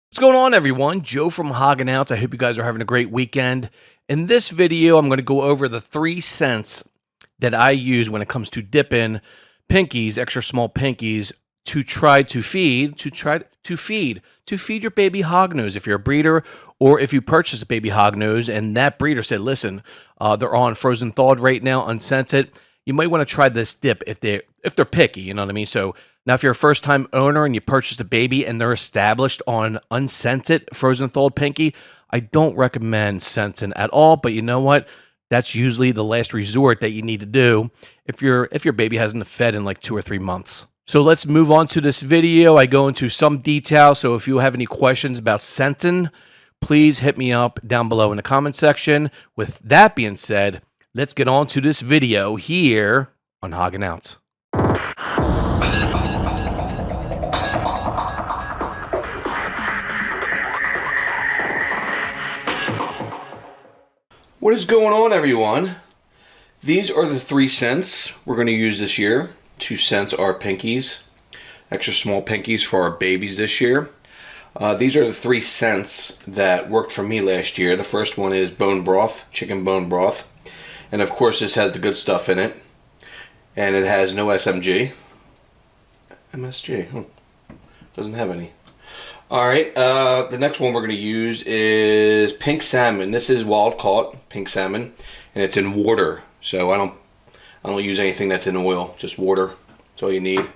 What's going on, everyone? Joe from HOGOUT. I hope you guys are having a great weekend. In this video, I'm going to go over the 3 cents that I use when it comes to dipping pinkies, extra small pinkies, to try to feed your baby hognose. If you're a breeder or if you purchase a baby hognose and that breeder said, listen, they're on frozen thawed right now, unscented, you might want to try this dip if they're picky, you know what I mean? So now, if you're a first-time owner and you purchased a baby and they're established on unscented frozen thawed pinky, I don't recommend scenting at all. But you know what? That's usually the last resort that you need to do if your baby hasn't fed in like 2 or 3 months. So let's move on to this video. I go into some detail. So if you have any questions about scenting, please hit me up down below in the comment section. With that being said, let's get on to this video here on HOGOUT. What is going on, everyone? These are the 3 cents we're going to use this year. 2 cents are pinkies, extra small pinkies for our babies this year. These are the 3 cents that worked for me last year. The first one is bone broth, chicken bone broth. And of course this has the good stuff in it. And it has no SMG. MSG, doesn't have any. Alright, the next one we're going to use is pink salmon. This is wild caught pink salmon, and it's in water. So I don't use anything that's in oil, just water. That's all you need.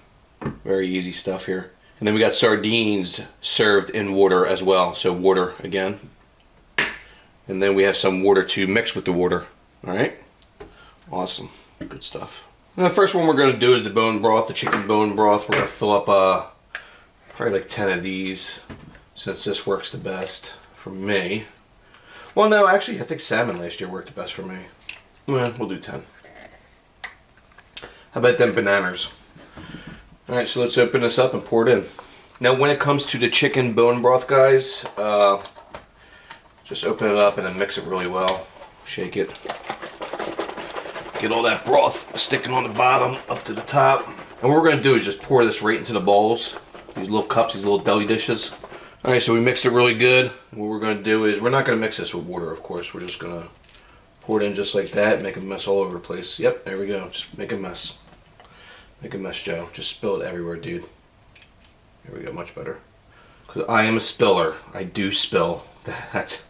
Very easy stuff here. And then we got sardines served in water as well, so water again. And then we have some water to mix with the water. Alright, awesome, good stuff. And the first one we're going to do is the bone broth, the chicken bone broth. We're going to fill up probably like 10 of these, since this works the best for me. Well, no, actually, I think salmon last year worked the best for me. Well, we'll do 10. How about them bananas? Alright, so let's open this up and pour it in. Now, when it comes to the chicken bone broth, guys, just open it up and then mix it really well. Shake it. Get all that broth sticking on the bottom up to the top. And what we're going to do is just pour this right into the bowls. These little cups, these little deli dishes. Alright, so we mixed it really good. What we're going to do is, we're not going to mix this with water, of course. We're just going to pour it in just like that, make a mess all over the place. Yep, there we go. Just make a mess. Make a mess, Joe. Just spill it everywhere, dude. There we go, much better. Because I am a spiller. I do spill. That's,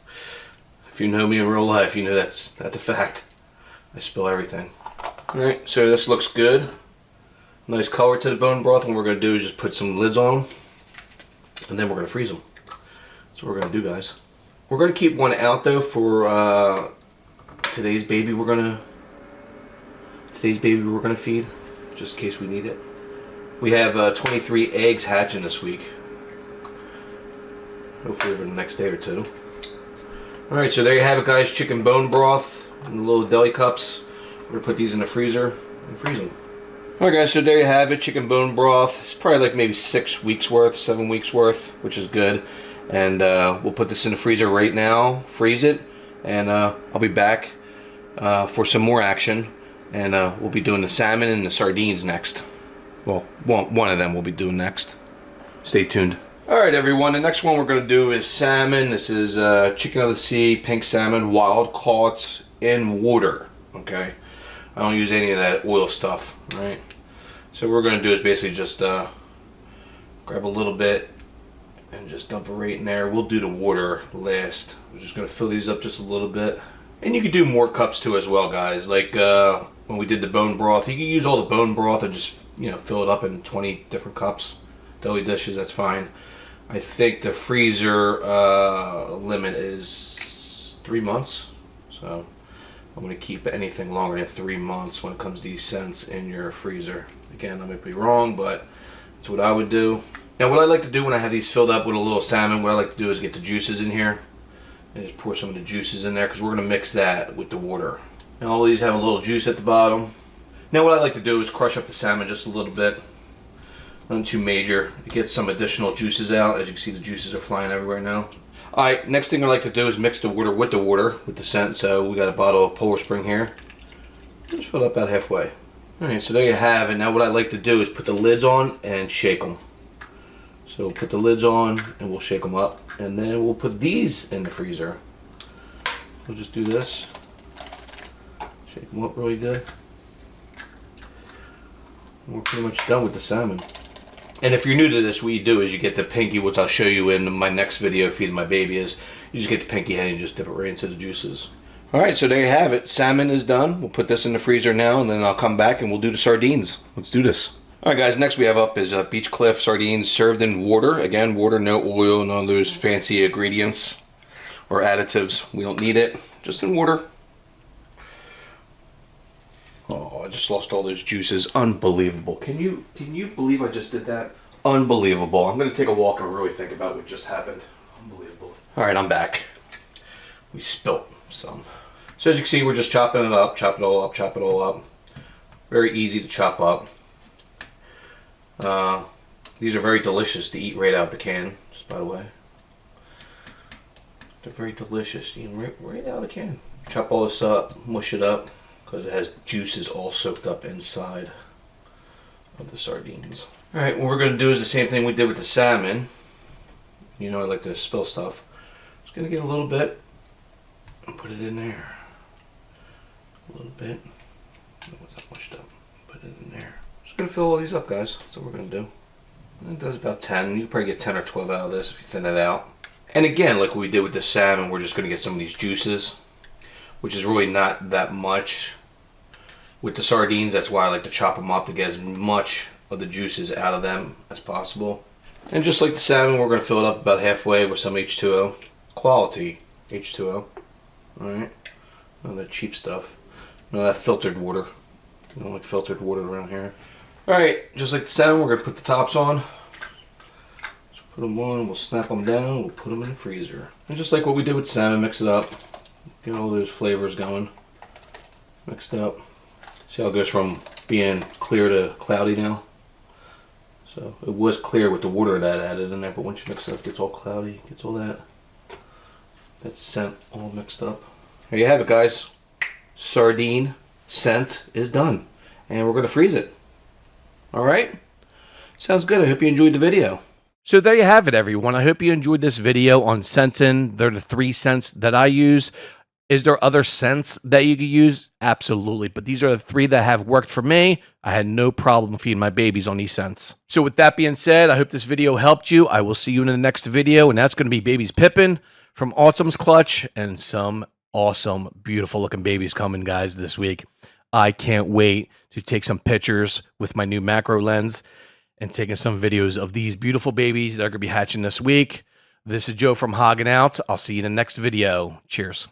if you know me in real life, you know that's a fact. I spill everything. Alright, so this looks good. Nice color to the bone broth, and what we're going to do is just put some lids on them, and then we're going to freeze them. That's what we're going to do, guys. We're going to keep one out, though, for today's baby we're going to feed, just in case we need it. We have 23 eggs hatching this week. Hopefully over the next day or two. Alright, so there you have it, guys. Chicken bone broth in the little deli cups. We're going to put these in the freezer and freeze them. Alright, guys, so there you have it, chicken bone broth. It's probably like maybe 6 weeks worth, 7 weeks worth, which is good. And we'll put this in the freezer right now, freeze it, and I'll be back for some more action. And we'll be doing the salmon and the sardines next. Well, one of them we'll be doing next. Stay tuned. Alright, everyone, the next one we're going to do is salmon. This is chicken of the sea, pink salmon, wild caught in water. Okay. I don't use any of that oil stuff, right? So what we're going to do is basically just grab a little bit and just dump it right in there. We'll do the water last. We're just going to fill these up just a little bit. And you could do more cups too as well, guys. Like when we did the bone broth, you can use all the bone broth and just, you know, fill it up in 20 different cups. Deli dishes, that's fine. I think the freezer limit is 3 months. So I'm going to keep anything longer than 3 months when it comes to these scents in your freezer. Again, I might be wrong, but that's what I would do. Now, what I like to do when I have these filled up with a little salmon, what I like to do is get the juices in here. And just pour some of the juices in there, because we're going to mix that with the water. Now, all these have a little juice at the bottom. Now, what I like to do is crush up the salmon just a little bit. Nothing too major. To get some additional juices out. As you can see, the juices are flying everywhere now. Alright, next thing I like to do is mix the water, with the scent. So we got a bottle of Polar Spring here. Just fill it up about halfway. Alright, so there you have it. Now what I like to do is put the lids on and shake them. So we'll put the lids on and we'll shake them up, and then we'll put these in the freezer. We'll just do this. Shake them up really good. We're pretty much done with the salmon. And if you're new to this, what you do is you get the pinky, which I'll show you in my next video, feeding my baby, is you just get the pinky head and you just dip it right into the juices. Alright, so there you have it. Salmon is done. We'll put this in the freezer now, and then I'll come back and we'll do the sardines. Let's do this. Alright guys, next we have up is Beach Cliff sardines served in water. Again, water, no oil, none of those fancy ingredients or additives. We don't need it. Just in water. Oh, I just lost all those juices. Unbelievable. Can you believe I just did that? Unbelievable. I'm going to take a walk and really think about what just happened. Unbelievable. Alright, I'm back. We spilt some. So as you can see, we're just chopping it up, chop it all up, chop it all up. Very easy to chop up. These are very delicious to eat right out of the can, just by the way. They're very delicious, eating right out of the can. Chop all this up, mush it up, because it has juices all soaked up inside of the sardines. Alright, what we're going to do is the same thing we did with the salmon. You know I like to spill stuff. Just going to get a little bit and put it in there. A little bit. What's that mushed up? Put it in there. Just going to fill all these up, guys. That's what we're going to do. And it does about 10. You can probably get 10 or 12 out of this if you thin it out. And again, like we did with the salmon, we're just going to get some of these juices, which is really not that much. With the sardines, that's why I like to chop them up to get as much of the juices out of them as possible. And just like the salmon, we're going to fill it up about halfway with some H2O. Quality H2O. Alright. None of that cheap stuff. None of that filtered water. We don't like filtered water around here. Alright, just like the salmon, we're going to put the tops on. Just put them on, we'll snap them down, we'll put them in the freezer. And just like what we did with salmon, mix it up. Get all those flavors going. Mixed up. See how it goes from being clear to cloudy now? So it was clear with the water that I added in there, but once you mix it up, it gets all cloudy, gets all that scent all mixed up. There you have it, guys. Sardine scent is done. And we're going to freeze it. Alright? Sounds good. I hope you enjoyed the video. So there you have it, everyone. I hope you enjoyed this video on scenting. They're the 3 scents that I use. Is there other scents that you could use? Absolutely. But these are the 3 that have worked for me. I had no problem feeding my babies on these scents. So with that being said, I hope this video helped you. I will see you in the next video, and that's going to be babies pippin' from Autumn's Clutch, and some awesome, beautiful looking babies coming, guys, this week. I can't wait to take some pictures with my new macro lens and taking some videos of these beautiful babies that are going to be hatching this week. This is Joe from HOGOUT. I'll see you in the next video. Cheers.